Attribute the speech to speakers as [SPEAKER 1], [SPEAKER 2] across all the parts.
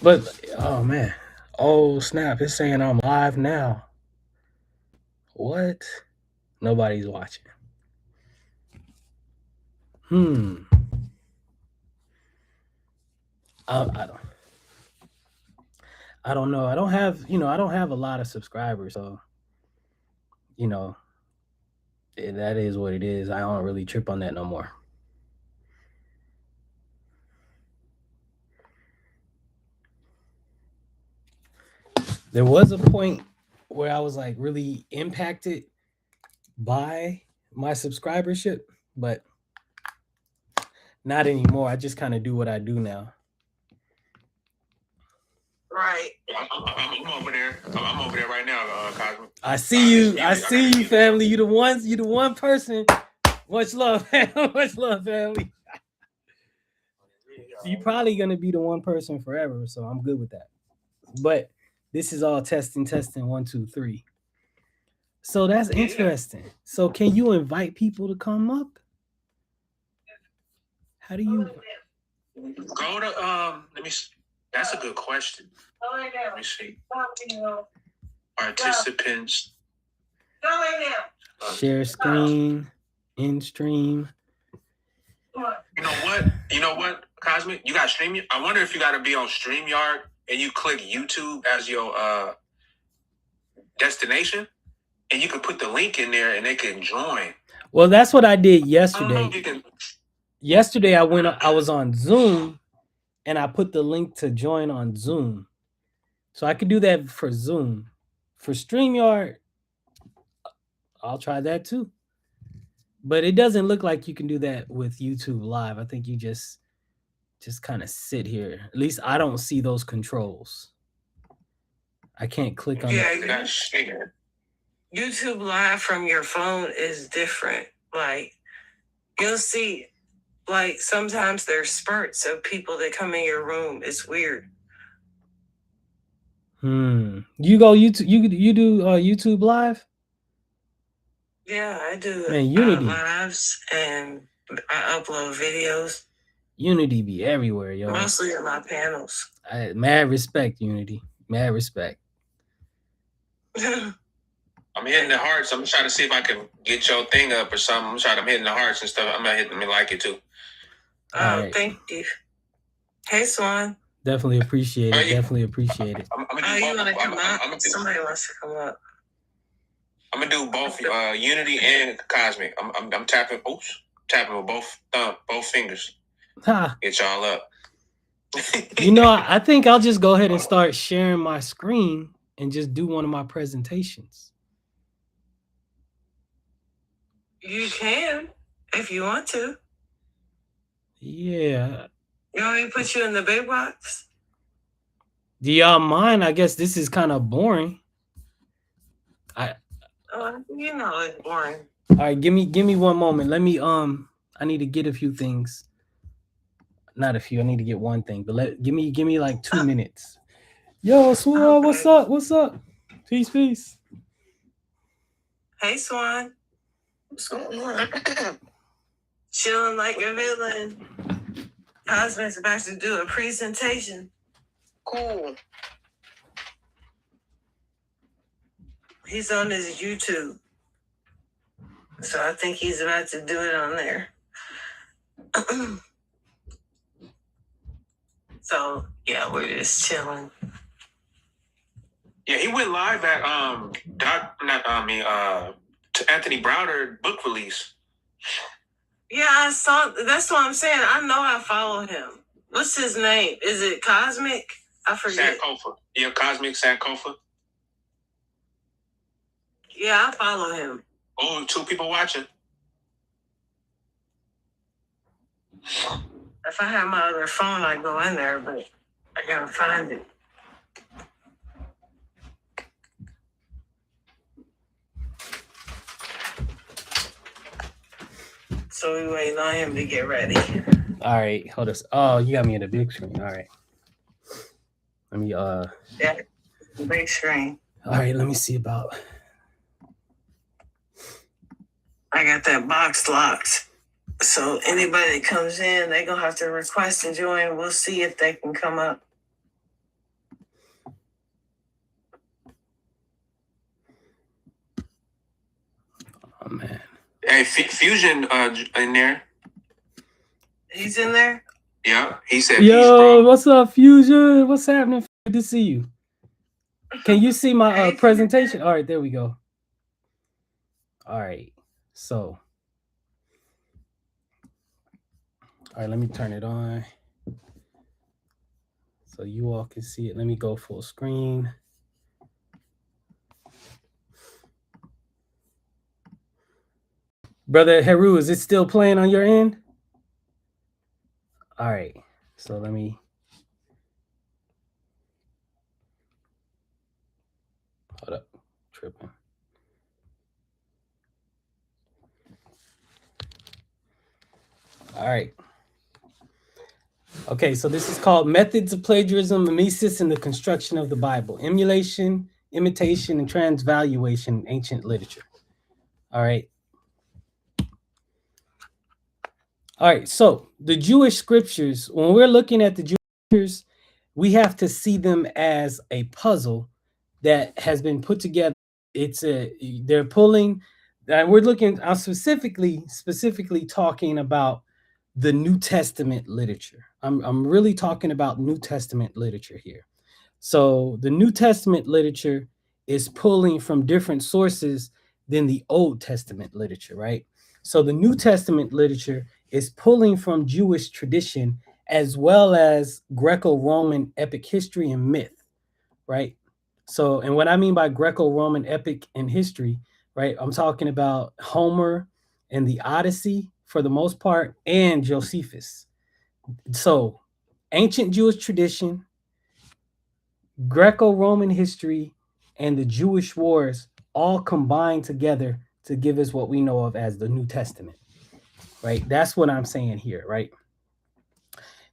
[SPEAKER 1] But oh man, oh snap! It's saying I'm live now. What? Nobody's watching. Hmm. I don't. I don't know. I don't have. I don't have a lot of subscribers, so you know that is what it is. I don't really trip on that no more. There was a point where I was like really impacted by my subscribership, but not anymore. I just kind of do what I do now.
[SPEAKER 2] Right. I'm over there. I'm over there right now, Cosmo.
[SPEAKER 1] I see you. I see you, family. You the ones. You the one person. Much love, much love, family. You probably gonna be the one person forever, so I'm good with that. But this is all testing, testing. 1, 2, 3. So that's interesting. So can you invite people to come up? How do you?
[SPEAKER 2] Go to let me. That's a good question. Let me see. Participants.
[SPEAKER 1] Share screen, in stream.
[SPEAKER 2] You know what? You know what, Cosmic? You got StreamYard. I wonder if you got to be on StreamYard and you click YouTube as your destination, and you can put the link in there and they can join.
[SPEAKER 1] Well, that's what I did yesterday. Yesterday I was on Zoom and I put the link to join on Zoom. So I could do that for Zoom. For StreamYard, I'll try that too. But it doesn't look like you can do that with YouTube Live. I think you just kind of sit here. At least I don't see those controls. I can't click on
[SPEAKER 2] that.
[SPEAKER 3] YouTube Live from your phone is different. Like, you'll see, like, sometimes there's spurts of people that come in your room. It's weird.
[SPEAKER 1] You go YouTube. You do YouTube Live?
[SPEAKER 3] Yeah, I do.
[SPEAKER 1] Man, Unity
[SPEAKER 3] lives, and I upload videos.
[SPEAKER 1] Unity be everywhere, yo.
[SPEAKER 3] Mostly in my panels.
[SPEAKER 1] Mad respect, Unity. Mad respect.
[SPEAKER 2] I'm hitting the hearts. I'm trying to see if I can get your thing up or something. I'm hitting the hearts and stuff. I'm gonna hit them and like it too.
[SPEAKER 3] Oh, right. Thank you. Hey, Swan.
[SPEAKER 1] Definitely appreciate it. Definitely appreciate it.
[SPEAKER 3] You want to come up? Somebody wants to come up.
[SPEAKER 2] I'm gonna do both Unity and Cosmic. I'm tapping. Oops, tapping with both fingers. Get y'all up.
[SPEAKER 1] I think I'll just go ahead and start sharing my screen and just do one of my presentations.
[SPEAKER 3] You can, if you want to.
[SPEAKER 1] Yeah.
[SPEAKER 3] You want me to put you in the big box?
[SPEAKER 1] Do y'all mind? I guess this is kind of boring.
[SPEAKER 3] It's boring.
[SPEAKER 1] All right, give me one moment. Let me I need to get a few things. Not a few. I need to get one thing. But give me like 2 minutes. Yo, Swan, okay. What's up? What's up? Peace, peace.
[SPEAKER 3] Hey, Swan. What's going on? Chilling like a villain. Cosmic's about to do a presentation. Cool. He's on his YouTube. So I think he's about to do it on there. So yeah, we're just chilling.
[SPEAKER 2] Yeah, he went live at Anthony Browder book release.
[SPEAKER 3] Yeah, I saw. That's what I'm saying. I know I follow him. What's his name? Is it Cosmic? I forget.
[SPEAKER 2] Sankofa. Yeah, Cosmic Sankofa.
[SPEAKER 3] Yeah, I follow him.
[SPEAKER 2] Oh, 2 people watching.
[SPEAKER 3] If I had my other phone, I'd go in there, but I gotta find it. So we waiting on him to get ready.
[SPEAKER 1] All right, hold us. Oh, you got me in the big screen. All right. Let me
[SPEAKER 3] Yeah, big screen.
[SPEAKER 1] All right, let me see about.
[SPEAKER 3] I got that box locked. So anybody that comes in, they're gonna have to request to join. We'll see if they can come up.
[SPEAKER 1] Oh man.
[SPEAKER 2] Hey, Fusion in there.
[SPEAKER 3] He's in there?
[SPEAKER 2] Yeah. He said
[SPEAKER 1] Yo,
[SPEAKER 2] peace, bro.
[SPEAKER 1] what's up, Fusion? What's happening? Good to see you. Can you see my presentation? All right, there we go. All right. So, all right, let me turn it on so you all can see it. Let me go full screen. Brother Heru, is it still playing on your end? All right. So let me. Hold up. Tripping. All right. Okay, so this is called Methods of Plagiarism, Mimesis, and the Construction of the Bible. Emulation, imitation, and transvaluation in ancient literature. All right. All right, so the Jewish scriptures, when we're looking at the Jewish scriptures, we have to see them as a puzzle that has been put together. They're pulling, we're looking, I'm specifically talking about the New Testament literature. I'm really talking about New Testament literature here. So the New Testament literature is pulling from different sources than the Old Testament literature, right? So the New Testament literature is pulling from Jewish tradition as well as Greco-Roman epic history and myth, right? So, and what I mean by Greco-Roman epic and history, right? I'm talking about Homer and the Odyssey for the most part, and Josephus. So, ancient Jewish tradition, Greco-Roman history, and the Jewish wars all combined together to give us what we know of as the New Testament, right? That's what I'm saying here, right?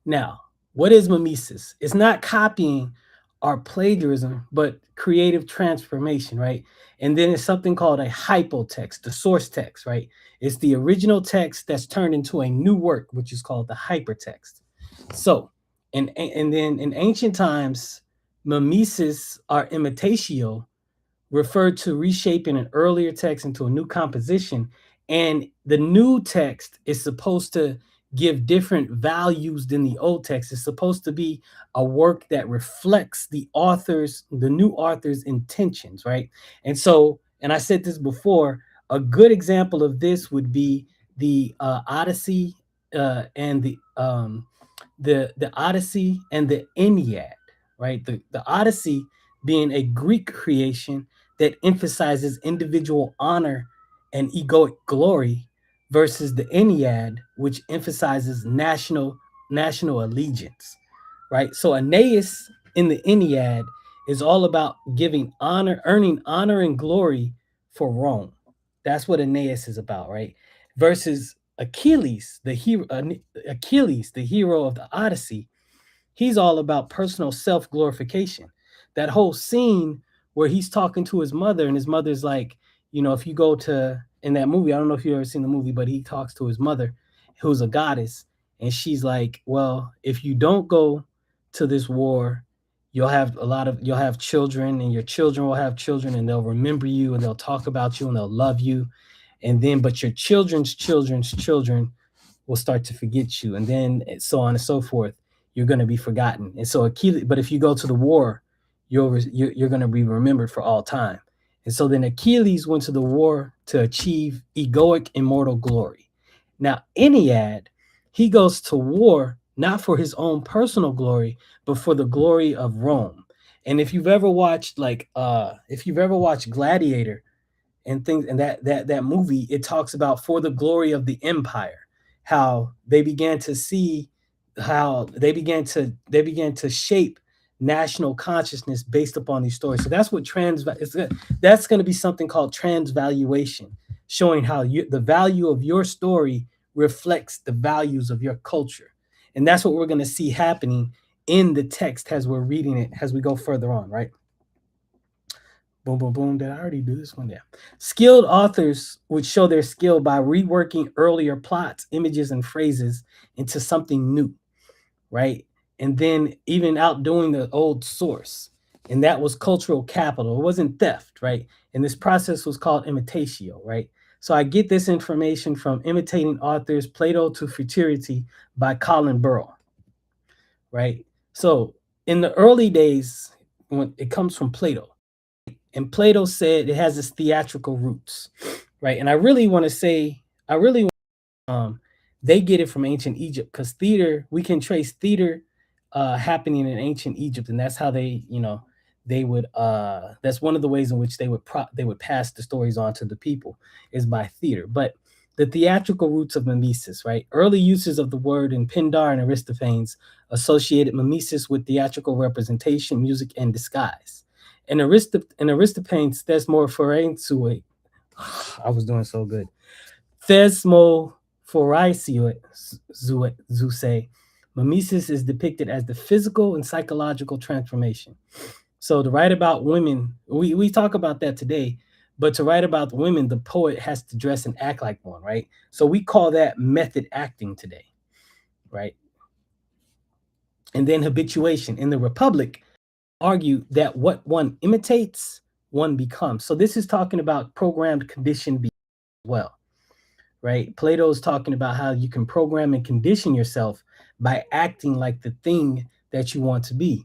[SPEAKER 1] Now, what is mimesis? It's not copying or plagiarism, but creative transformation, right? And then it's something called a hypotext, the source text, right? It's the original text that's turned into a new work, which is called the hypertext. So, and then in ancient times, mimesis or imitatio referred to reshaping an earlier text into a new composition. And the new text is supposed to give different values than the old text. It's supposed to be a work that reflects the new author's intentions, right? And so, and I said this before, a good example of this would be the Odyssey and the Odyssey and the Ennead, right? The Odyssey being a Greek creation that emphasizes individual honor and egoic glory versus the Ennead, which emphasizes national allegiance, right? So Aeneas in the Ennead is all about giving honor, earning honor and glory for Rome. That's what Aeneas is about, right? Versus Achilles, the hero of the Odyssey, he's all about personal self-glorification. That whole scene where he's talking to his mother and his mother's like, if you go to in that movie, I don't know if you've ever seen the movie, but he talks to his mother, who's a goddess, and she's like, well, if you don't go to this war, you'll have children, and your children will have children, and they'll remember you, and they'll talk about you, and they'll love you. And then, but your children's children will start to forget you, and then so on and so forth. You're going to be forgotten. And so Achilles, but if you go to the war, you're going to be remembered for all time. And so then Achilles went to the war to achieve egoic immortal glory. Now Ennead, he goes to war not for his own personal glory, but for the glory of Rome. And if you've ever watched Gladiator and things, and that movie, it talks about for the glory of the empire, how they began to see how they began to shape national consciousness based upon these stories. So that's what that's going to be something called transvaluation, showing how the value of your story reflects the values of your culture. And that's what we're going to see happening in the text as we're reading it, as we go further on, right? Boom, boom, boom. Did I already do this one? Yeah. Skilled authors would show their skill by reworking earlier plots, images, and phrases into something new, right? And then even outdoing the old source. And that was cultural capital. It wasn't theft, right? And this process was called imitatio, right? So I get this information from Imitating Authors, Plato to Futurity by Colin Burrell, right? So in the early days, when it comes from Plato, and Plato said it has its theatrical roots, right? And I really want to say, I really um, they get it from ancient Egypt because theater, we can trace theater happening in ancient Egypt, and that's how they, they would. That's one of the ways in which they would pass the stories on to the people is by theater. But the theatrical roots of mimesis, right? Early uses of the word in Pindar and Aristophanes associated mimesis with theatrical representation, music, and disguise. In Aristophanes, there's more foreign to it. I was doing so good. Thesmophoraisoi mimesis is depicted as the physical and psychological transformation. So to write about women, we talk about that today, but to write about women, the poet has to dress and act like one, right? So we call that method acting today, right? And then habituation. In the Republic, argue that what one imitates, one becomes. So this is talking about programmed conditioned behavior as well, right? Plato's talking about how you can program and condition yourself by acting like the thing that you want to be.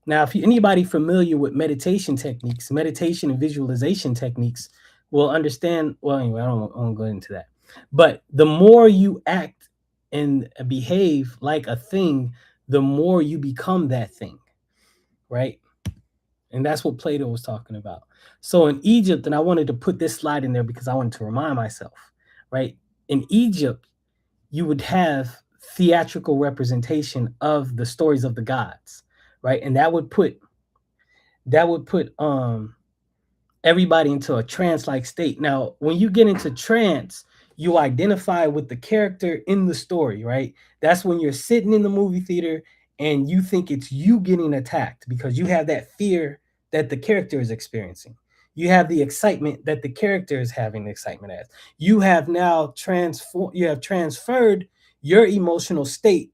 [SPEAKER 1] Now, if anybody familiar with meditation techniques, meditation and visualization techniques will understand. Well, anyway, I don't want to go into that. But the more you act and behave like a thing, the more you become that thing, right? And that's what Plato was talking about. So in Egypt, and I wanted to put this slide in there because I wanted to remind myself, right? In Egypt, you would have theatrical representation of the stories of the gods, right? And that would put everybody into a trance-like state. Now, when you get into trance, you identify with the character in the story, right? That's when you're sitting in the movie theater and you think it's you getting attacked because you have that fear that the character is experiencing. You have the excitement that the character is having the excitement as. You have now transferred your emotional state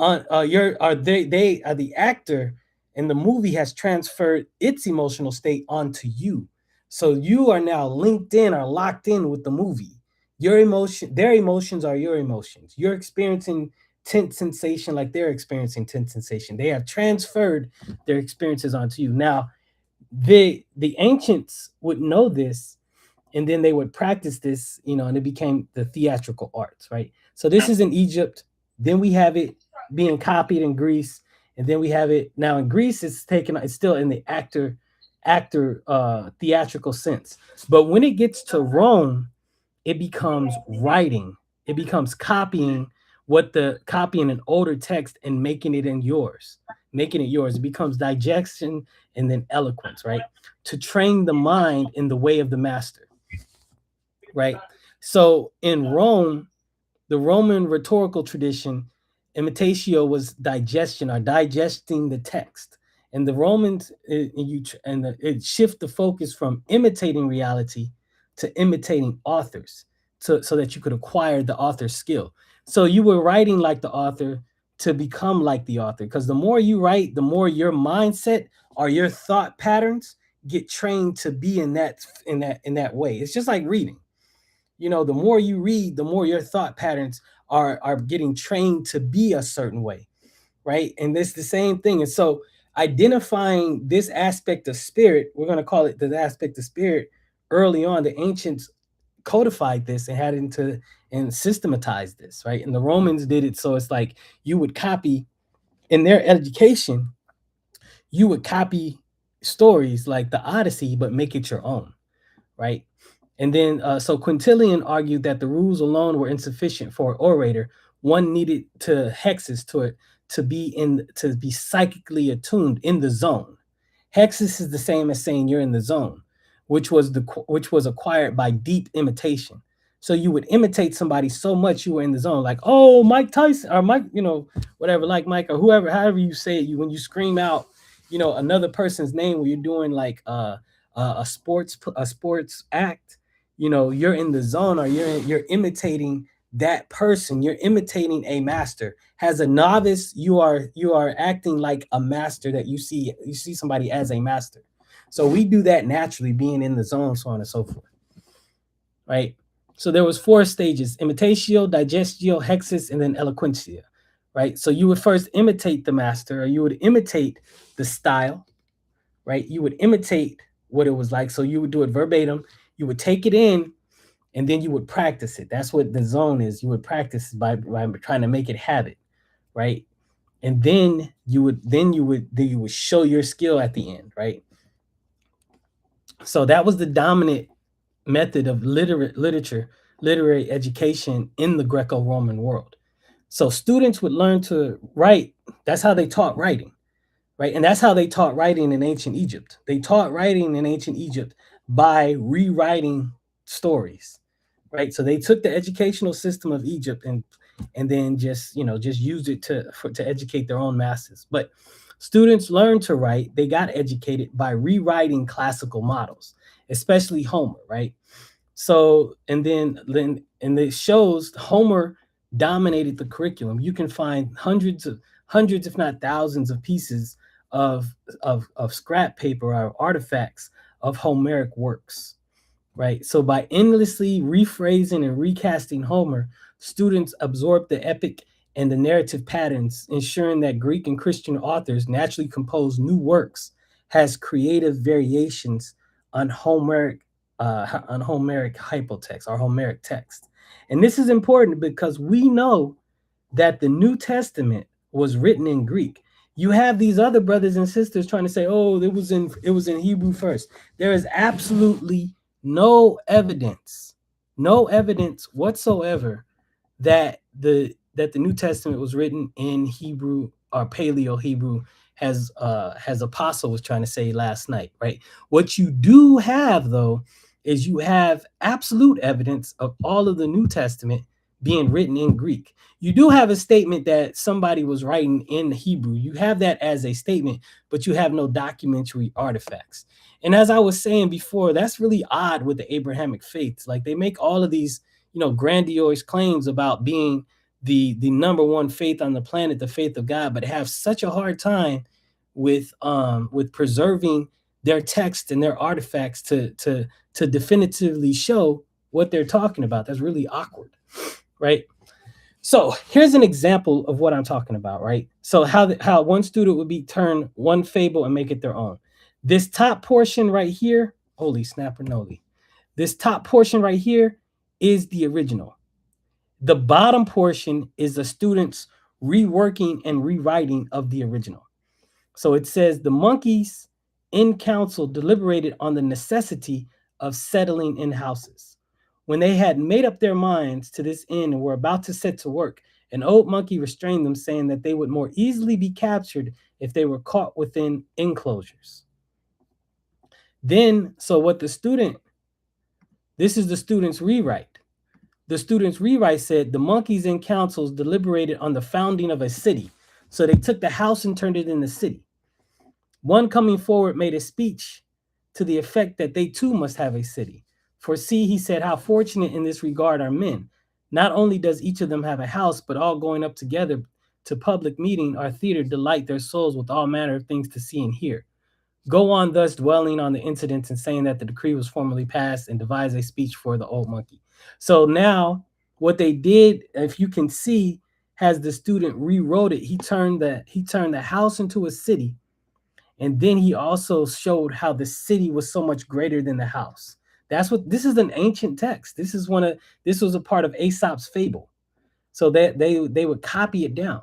[SPEAKER 1] on your are they are the actor and the movie has transferred its emotional state onto you. So you are now linked in or locked in with the movie. Their emotions are your emotions. You're experiencing tense sensation like they're experiencing tense sensation. They have transferred their experiences onto you. Now, the ancients would know this, and then they would practice this, and it became the theatrical arts, right? So this is in Egypt. Then we have it being copied in Greece, and then we have it now in Greece. It's still in the actor theatrical sense. But when it gets to Rome, it becomes writing. It becomes copying an older text and making it yours. Making it yours. It becomes digestion and then eloquence, right? To train the mind in the way of the master, right? So in Rome, the Roman rhetorical tradition, imitatio was digestion or digesting the text. And the Romans, it shift the focus from imitating reality to imitating authors, so that you could acquire the author's skill. So you were writing like the author to become like the author, because the more you write, the more your mindset or your thought patterns get trained to be in that way. It's just like reading. The more you read, the more your thought patterns are getting trained to be a certain way, right? And it's the same thing. And so identifying this aspect of spirit, we're going to call it the aspect of spirit. Early on, the ancients codified this and had it into and systematized this, right? And the Romans did it. So it's like you would copy in their education, you would copy stories like the Odyssey, but make it your own, right? And then, so Quintilian argued that the rules alone were insufficient for an orator. One needed to hexes to be psychically attuned in the zone. Hexes is the same as saying you're in the zone, which was acquired by deep imitation. So you would imitate somebody so much you were in the zone, like, oh, Mike Tyson or Mike, whatever, like Mike or whoever, however you say it. When you scream out, another person's name when you're doing like a sports act, you're in the zone, or you're imitating that person. You're imitating a master. As a novice, you are acting like a master that you see somebody as a master. So we do that naturally, being in the zone, so on and so forth, right? So there was 4 stages: imitatio, digestio, hexis, and then eloquentia, right? So you would first imitate the master, or you would imitate the style, right? You would imitate what it was like. So you would do it verbatim. You would take it in, and then you would practice it. That's what the zone is. You would practice by trying to make it habit, right? And then you would show your skill at the end, right? So that was the dominant method of literary education in the Greco-Roman world. So students would learn to write. That's how they taught writing, right? And that's how they taught writing in ancient Egypt. They taught writing in ancient Egypt by rewriting stories, right? So they took the educational system of Egypt and then just used it to educate their own masses. But students learned to write. They got educated by rewriting classical models, especially Homer, right? So and it shows Homer dominated the curriculum. You can find hundreds, if not thousands, of pieces of scrap paper or artifacts of Homeric works, right? So by endlessly rephrasing and recasting Homer, students absorb the epic and the narrative patterns, ensuring that Greek and Christian authors naturally compose new works, has creative variations on Homeric hypotext or Homeric text. And this is important because we know that the New Testament was written in Greek. You have these other brothers and sisters trying to say, "Oh, it was in Hebrew first." There is absolutely no evidence whatsoever that the New Testament was written in Hebrew or Paleo Hebrew, as Apostle was trying to say last night, right? What you do have though is you have absolute evidence of all of the New Testament being written in Greek. You do have a statement that somebody was writing in Hebrew. You have that as a statement, but you have no documentary artifacts. And as I was saying before, that's really odd with the Abrahamic faiths. Like they make all of these, grandiose claims about being the number one faith on the planet, the faith of God, but have such a hard time with preserving their text and their artifacts to definitively show what they're talking about. That's really awkward, right? So here's an example of what I'm talking about, right? So how one student would be turn one fable and make it their own. This top portion right here, holy snapper noli. This top portion right here is the original. The bottom portion is the students reworking and rewriting of the original. So it says the monkeys in council deliberated on the necessity of settling in houses. When they had made up their minds to this end and were about to set to work, an old monkey restrained them, saying that they would more easily be captured if they were caught within enclosures. Then, so what this is the student's rewrite. The student's rewrite said the monkeys in councils deliberated on the founding of a city. So they took the house and turned it into a city. One coming forward made a speech to the effect that they too must have a city. For see, he said, how fortunate in this regard are men. Not only does each of them have a house, but all going up together to public meeting or theater delight their souls with all manner of things to see and hear. Go on thus dwelling on the incidents and saying that the decree was formally passed, and devise a speech for the old monkey. So now what they did, if you can see, has the student rewrote it. He turned the house into a city. And then he also showed how the city was so much greater than the house. This is an ancient text. This was a part of Aesop's fable. So that they would copy it down,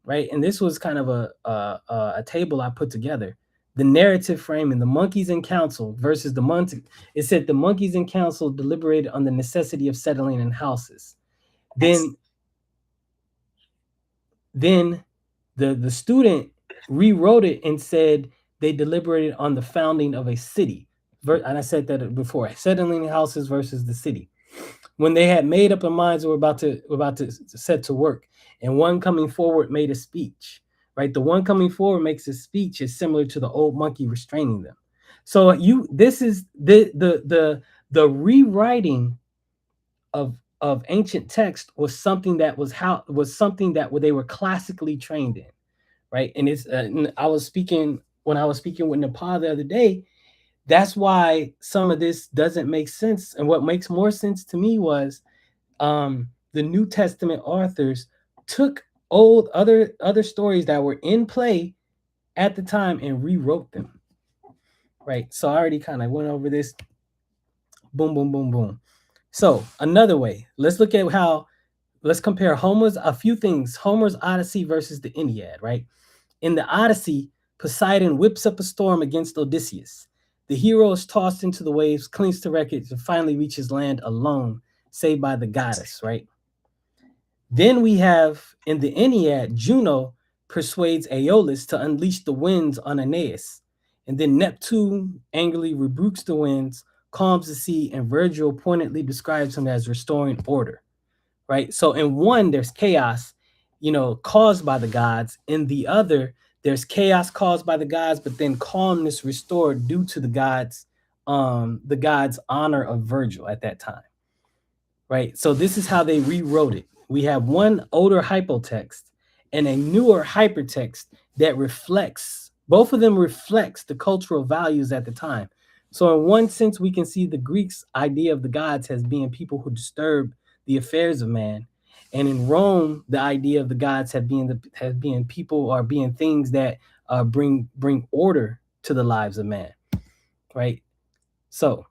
[SPEAKER 1] right? And this was kind of a table I put together. The narrative frame and the monkeys in council versus the monkey. It said the monkeys in council deliberated on the necessity of settling in houses. Then the student rewrote it and said they deliberated on the founding of a city. And I said that before, settling in houses versus the city. When they had made up their minds, were about to set to work, and one coming forward made a speech. Right, the one coming forward makes a speech is similar to the old monkey restraining them. So this is the rewriting of ancient text was something that they were classically trained in, right? And it's I was speaking with Nepal the other day. That's why some of this doesn't make sense. And what makes more sense to me was the New Testament authors took old other stories that were in play at the time and rewrote them. Right. So I already kind of went over this. Boom, boom, boom, boom. So another way, let's look at how let's compare Homer's a few things. Homer's Odyssey versus the Iliad, right? In the Odyssey, Poseidon whips up a storm against Odysseus. The hero is tossed into the waves, clings to wreckage, and finally reaches land alone, saved by the goddess, right? Then we have in the Ennead, Juno persuades Aeolus to unleash the winds on Aeneas. And then Neptune angrily rebukes the winds, calms the sea, and Virgil pointedly describes him as restoring order, right? So in one, there's chaos, caused by the gods. In the other, there's chaos caused by the gods, but then calmness restored due to the gods' honor of Virgil at that time, right? So this is how they rewrote it. We have one older hypotext and a newer hypertext that reflects, both of them reflects the cultural values at the time. So in one sense, we can see the Greeks' idea of the gods as being people who disturb the affairs of man. And in Rome, the idea of the gods have being people or being things that bring order to the lives of man, right? So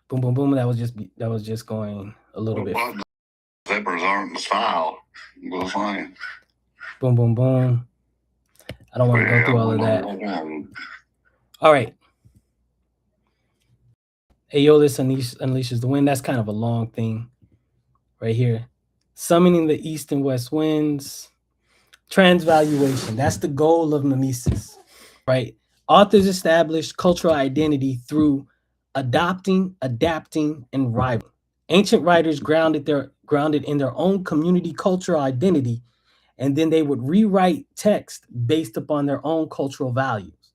[SPEAKER 1] boom, boom, boom. That was just going a little bit.
[SPEAKER 2] Zippers aren't the style. Go fine.
[SPEAKER 1] Boom, boom, boom. I don't want to go through all of that. All right. Aeolus unleashes the wind. That's kind of a long thing right here. Summoning the east and west winds. Transvaluation. That's the goal of Mimesis, right? Authors established cultural identity through adopting, adapting, and rivaling. Ancient writers grounded in their own community cultural identity, and then they would rewrite text based upon their own cultural values,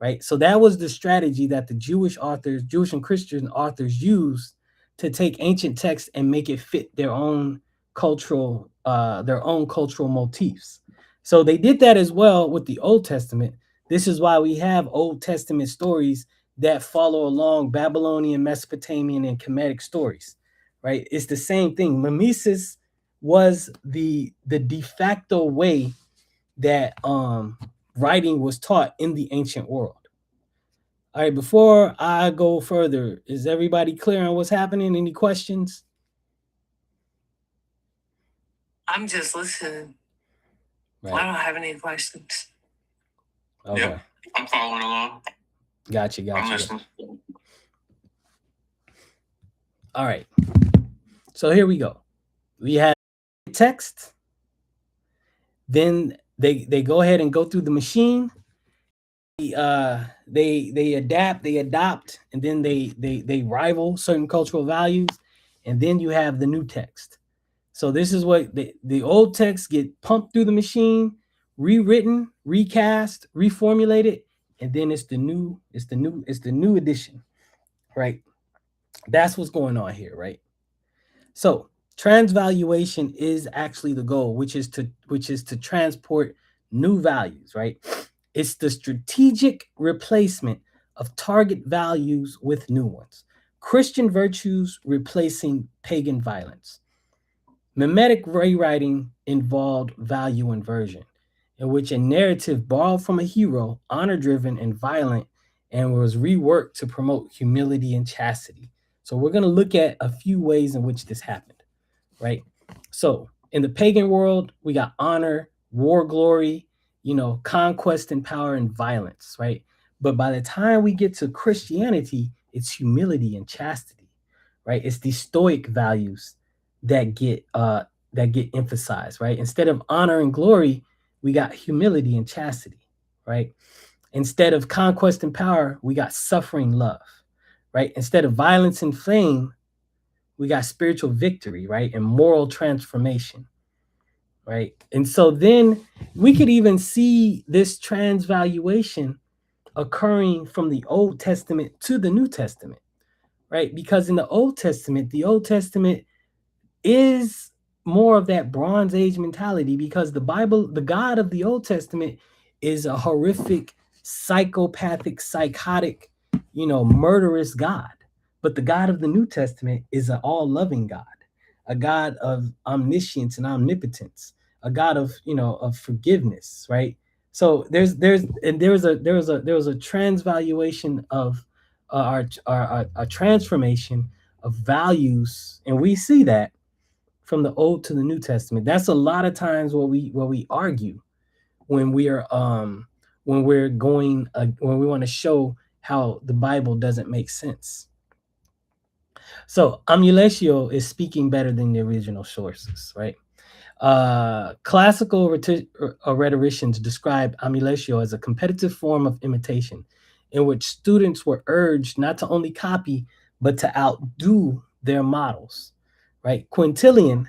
[SPEAKER 1] right? So that was the strategy that the Jewish and Christian authors used to take ancient texts and make it fit their own cultural motifs. So they did that as well with the Old Testament. This is why we have Old Testament stories that follow along Babylonian, Mesopotamian, and Kemetic stories, right? It's the same thing. Mimesis was the de facto way that writing was taught in the ancient world. All right, before I go further, is everybody clear on what's happening? Any questions?
[SPEAKER 3] I'm just listening. Right. I don't have any questions.
[SPEAKER 1] Okay.
[SPEAKER 2] Yep, I'm following along.
[SPEAKER 1] Gotcha.
[SPEAKER 2] I'm listening.
[SPEAKER 1] All right. So here we go. We have text. Then they go ahead and go through the machine. They adapt, they adopt, and then they rival certain cultural values, and then you have the new text. So this is what the old text get pumped through the machine, rewritten, recast, reformulated, and then it's the new edition, right? That's what's going on here, right? So transvaluation is actually the goal, which is to transport new values, right? It's the strategic replacement of target values with new ones. Christian virtues replacing pagan violence. Mimetic rewriting involved value inversion, in which a narrative borrowed from a hero, honor-driven and violent, and was reworked to promote humility and chastity. So we're going to look at a few ways in which this happened, right? So in the pagan world, we got honor, war glory, conquest and power and violence, right? But by the time we get to Christianity, it's humility and chastity, right? It's these stoic values that get emphasized, right? Instead of honor and glory, we got humility and chastity, right? Instead of conquest and power, we got suffering love, right? Instead of violence and fame, we got spiritual victory, right? And moral transformation, right? And so then we could even see this transvaluation occurring from the Old Testament to the New Testament, right? Because in the Old Testament is more of that Bronze Age mentality, because the Bible, the God of the Old Testament, is a horrific psychopathic, psychotic, murderous God. But the God of the New Testament is an all-loving God, a God of omniscience and omnipotence, a God of of forgiveness, right? So there was a transvaluation of our transformation of values, and we see that from the Old to the New Testament. That's a lot of times what we argue when we are when we want to show how the Bible doesn't make sense. So amuletio is speaking better than the original sources, right? Classical rhetoricians describe amuletio as a competitive form of imitation in which students were urged not to only copy but to outdo their models, right? Quintilian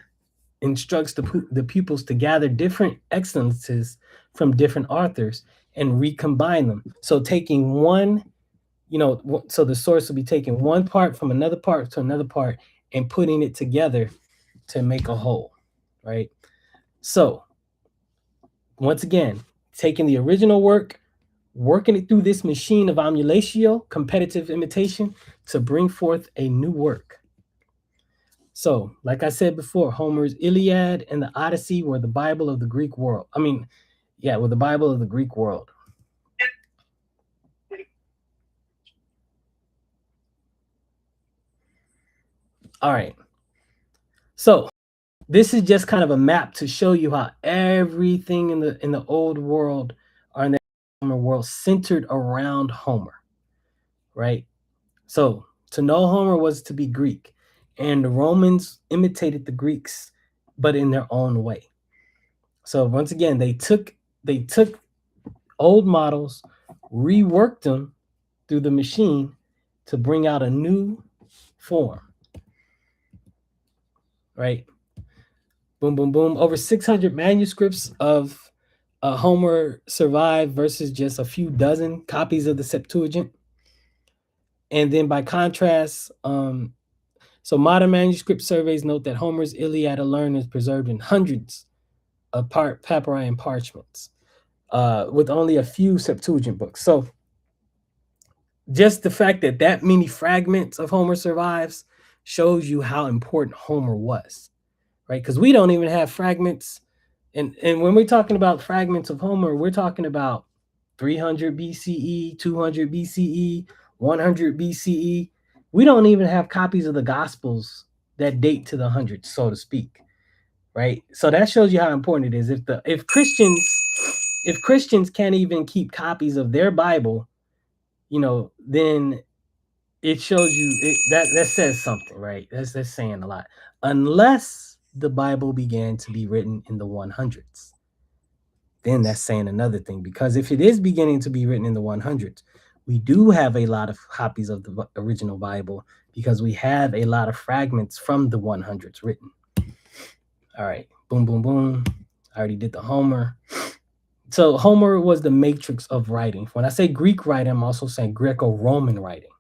[SPEAKER 1] instructs the pupils to gather different excellences from different authors and recombine them. So taking one, so the source will be taking one part from another part to another part and putting it together to make a whole, right? So once again, taking the original work, working it through this machine of amuletio, competitive imitation, to bring forth a new work. So, like I said before, Homer's Iliad and the Odyssey were the Bible of the Greek world. Were the Bible of the Greek world. All right. So, this is just kind of a map to show you how everything in the old world or in the Homer world centered around Homer, right? So, to know Homer was to be Greek, and the Romans imitated the Greeks, but in their own way. So once again, they took old models, reworked them through the machine to bring out a new form, right? Boom, boom, boom. Over 600 manuscripts of Homer survived versus just a few dozen copies of the Septuagint. And then by contrast, so modern manuscript surveys note that Homer's Iliad alone is preserved in hundreds of papyri and parchments, with only a few Septuagint books. So just the fact that many fragments of Homer survives shows you how important Homer was, right? Because we don't even have fragments. And when we're talking about fragments of Homer, we're talking about 300 BCE, 200 BCE, 100 BCE. We don't even have copies of the Gospels that date to the hundreds, so to speak, right? So that shows you how important it is. If Christians can't even keep copies of their Bible, then it shows you that says something, right? That's saying a lot. Unless the Bible began to be written in the 100s, then that's saying another thing. Because if it is beginning to be written in the 100s, we do have a lot of copies of the original Bible because we have a lot of fragments from the 100s written. All right, boom, boom, boom. I already did the Homer. So Homer was the matrix of writing. When I say Greek writing, I'm also saying Greco-Roman writing.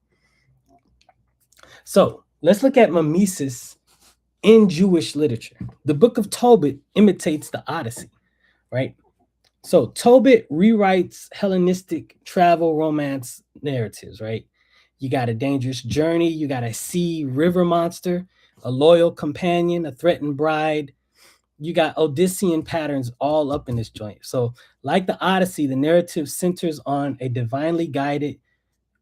[SPEAKER 1] So let's look at mimesis in Jewish literature. The Book of Tobit imitates the Odyssey, right? So Tobit rewrites Hellenistic travel romance narratives, right? You got a dangerous journey, you got a sea river monster, a loyal companion, a threatened bride. You got Odyssean patterns all up in this joint. So like the Odyssey, the narrative centers on a divinely guided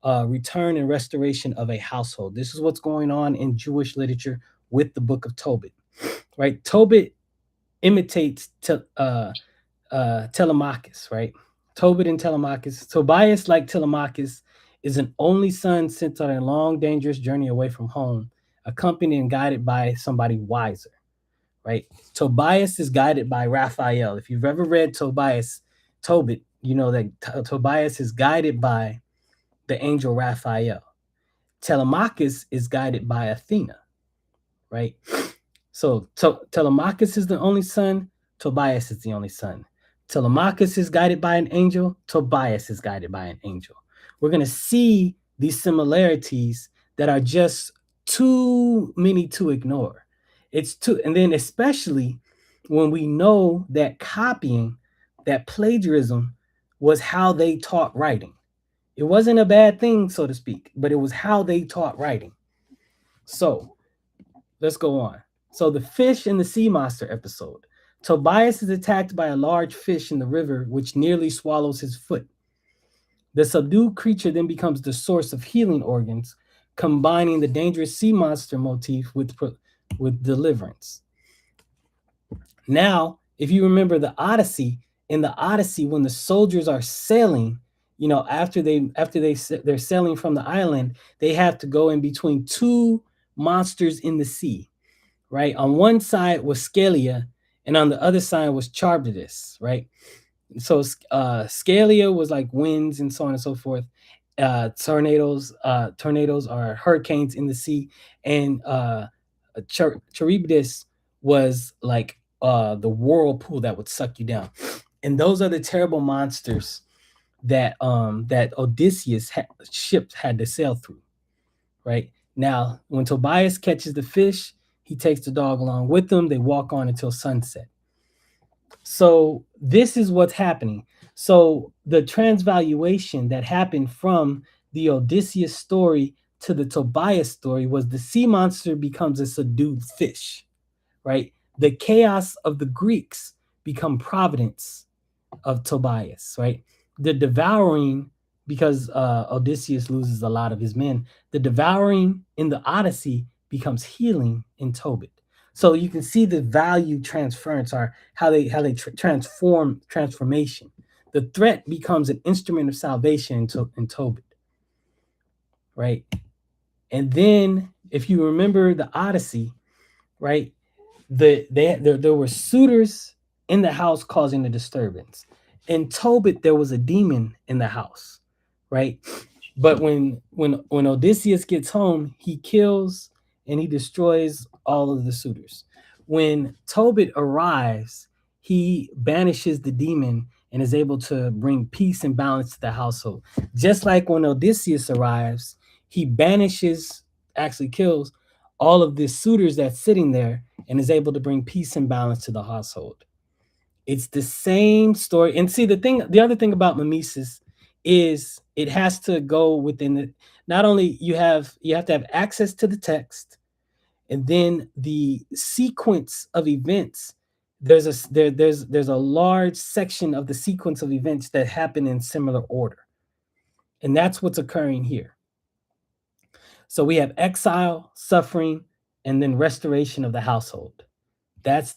[SPEAKER 1] return and restoration of a household. This is what's going on in Jewish literature with the Book of Tobit, right? Tobit imitates Telemachus, right? Tobit and Telemachus. Tobias, like Telemachus, is an only son sent on a long, dangerous journey away from home, accompanied and guided by somebody wiser, right? Tobias is guided by Raphael. If you've ever read Tobit, you know that Tobias is guided by the angel Raphael. Telemachus is guided by Athena, right? So Telemachus is the only son, Tobias is the only son. Telemachus is guided by an angel, Tobias is guided by an angel. We're going to see these similarities that are just too many to ignore. And then especially when we know that copying, that plagiarism was how they taught writing. It wasn't a bad thing, so to speak, but it was how they taught writing. So let's go on. So the fish and the sea monster episode. Tobias is attacked by a large fish in the river, which nearly swallows his foot. The subdued creature then becomes the source of healing organs, combining the dangerous sea monster motif with deliverance. Now, if you remember the Odyssey, in the Odyssey, when the soldiers are sailing, they're sailing from the island, they have to go in between two monsters in the sea, right? On one side was Scalia, and on the other side was Charybdis, right? So Scalia was like winds and so on and so forth. Tornadoes are hurricanes in the sea, and Charybdis was like the whirlpool that would suck you down. And those are the terrible monsters that Odysseus ship had to sail through. Right now, when Tobias catches the fish, he takes the dog along with him. They walk on until sunset. So this is what's happening. So the transvaluation that happened from the Odysseus story to the Tobias story was the sea monster becomes a subdued fish, right? The chaos of the Greeks become providence of Tobias, right? The devouring, because Odysseus loses a lot of his men, the devouring in the Odyssey becomes healing in Tobit. So you can see the value transference or how they transformation. The threat becomes an instrument of salvation in Tobit, right? And then if you remember the Odyssey, right, there were suitors in the house causing the disturbance. In Tobit, there was a demon in the house, right? But when Odysseus gets home, he kills and he destroys all of the suitors. When Tobit arrives, he banishes the demon and is able to bring peace and balance to the household. Just like when Odysseus arrives, he banishes, actually kills all of the suitors that's sitting there and is able to bring peace and balance to the household. It's the same story. And see, the other thing about mimesis is it has to go within the, not only you have to have access to the text, and then the sequence of events. There's a large section of the sequence of events that happen in similar order. And that's what's occurring here. So we have exile, suffering, and then restoration of the household. That's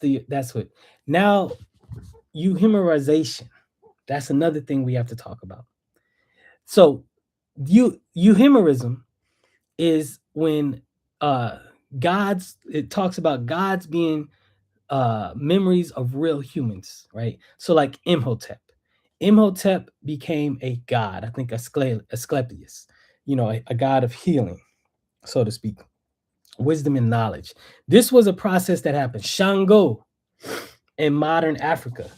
[SPEAKER 1] what. Now, euhemerization. That's another thing we have to talk about. So, euhemerism is when it talks about gods being memories of real humans, right? So, like Imhotep. Imhotep became a god. I think Asclepius, a god of healing, so to speak, wisdom and knowledge. This was a process that happened. Shango in modern Africa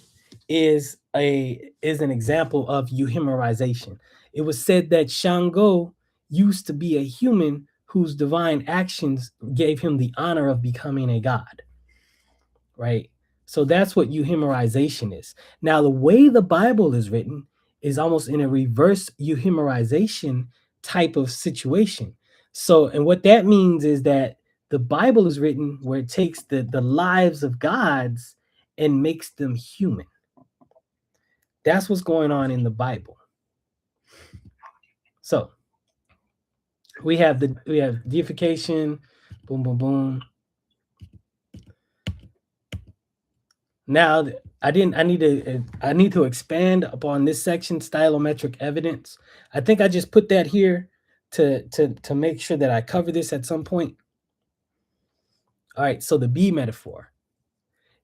[SPEAKER 1] is an example of euhemerization. It was said that Shango used to be a human whose divine actions gave him the honor of becoming a god, right? So that's what euhemerization is. Now, the way the Bible is written is almost in a reverse euhemerization type of situation. So, and what that means is that the Bible is written where it takes the lives of gods and makes them human. That's what's going on in the Bible. So we have deification, boom, boom, boom. Now I need to expand upon this section, stylometric evidence. I think I just put that here to make sure that I cover this at some point. All right, so the bee metaphor.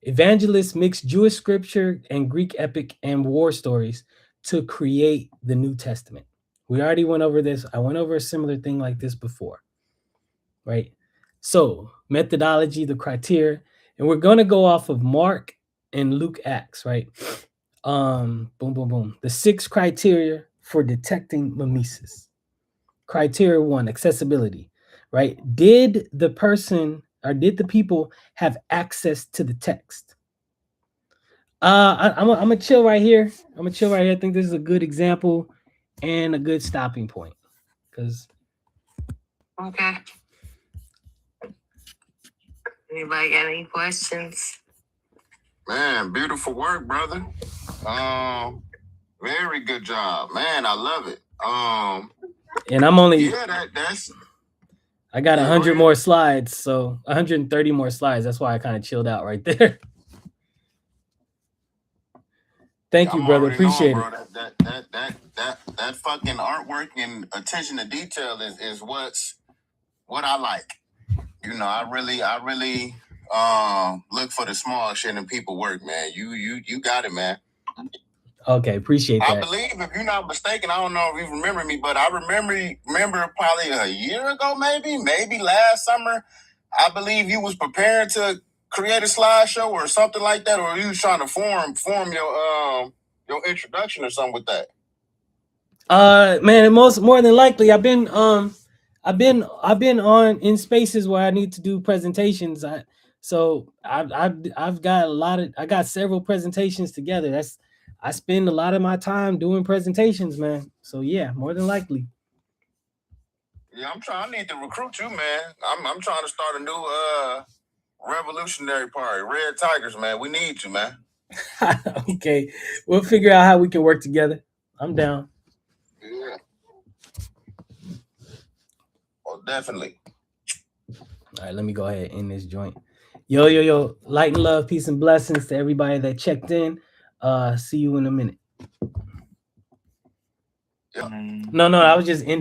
[SPEAKER 1] Evangelists mix Jewish scripture and Greek epic and war stories to create the New Testament. We already went over this. I went over a similar thing like this before, right? So methodology, the criteria, and we're going to go off of Mark and Luke Acts, right? Boom, boom, boom. The 6 criteria for detecting mimesis. Criteria 1, accessibility, right? Did the people have access to the text? I'm gonna chill right here. I'm gonna chill right here. I think this is a good example and a good stopping point. Cause
[SPEAKER 3] Okay. Anybody got any questions?
[SPEAKER 2] Man, beautiful work, brother. Very good job, man. I love it.
[SPEAKER 1] And I'm only
[SPEAKER 2] that's.
[SPEAKER 1] I got 100 more slides, so 130 more slides. That's why I kind of chilled out right there. Thank you, brother. Appreciate it.
[SPEAKER 2] That fucking artwork and attention to detail is what I like. You know, I really look for the small shit in people work, man. You got it, man.
[SPEAKER 1] Okay, appreciate that.
[SPEAKER 2] I believe, if you're not mistaken, I don't know if you remember me, but I remember probably a year ago, maybe last summer, I believe you was preparing to create a slideshow or something like that, or you was trying to form your introduction or something with that.
[SPEAKER 1] Man, more than likely, I've been on in spaces where I need to do presentations. I've got I got several presentations together. I spend a lot of my time doing presentations, man. So yeah, more than likely.
[SPEAKER 2] Yeah, I need to recruit you, man. I'm trying to start a new revolutionary party, Red Tigers, man. We need you, man.
[SPEAKER 1] Okay, we'll figure out how we can work together. I'm down.
[SPEAKER 2] Yeah. Well, definitely.
[SPEAKER 1] All right, let me go ahead and end this joint. Yo, light and love, peace and blessings to everybody that checked in. See you in a minute.
[SPEAKER 2] Yeah.
[SPEAKER 1] No, I was just ending.